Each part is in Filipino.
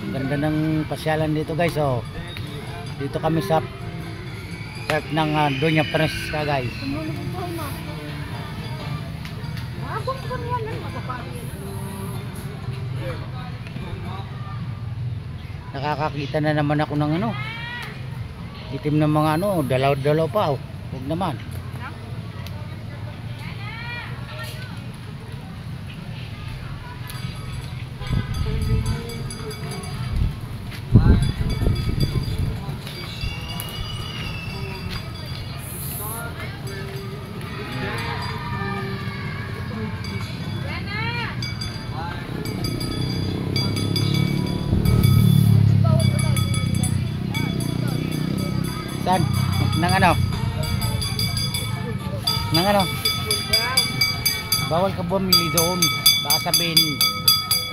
Ganda ng pasyalan dito guys. Oh. Dito kami sa park ng Doña Francisca guys. Nakakakita na naman ako ng ano, itim ng mga ano, dalaw-dalaw pa. Oh. Huwag naman. Saan? Nang ano? Nang ano? Bawal ka bumili doon. Baka sabihin,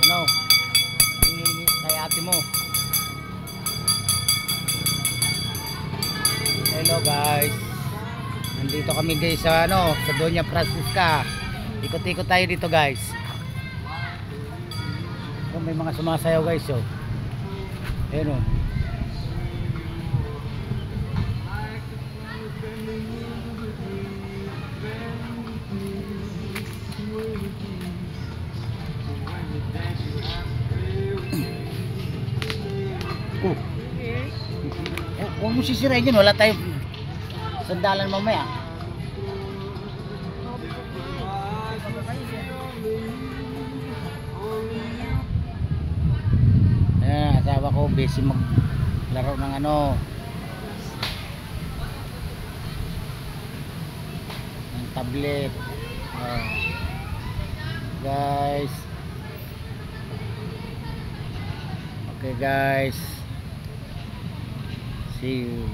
ano, hingi kay ate mo. Hello guys. Nandito kami guys sa ano, sa Doña Francisca. Ikot-ikot tayo dito guys. Oh, may mga sumasayaw guys, oh. Ayun, oh. Huwag mo sisirain yun, wala tayong sandalan mamaya. Ayan, asawa ko busy maglaro ng ano, ng tablet. Guys, okay guys, see you.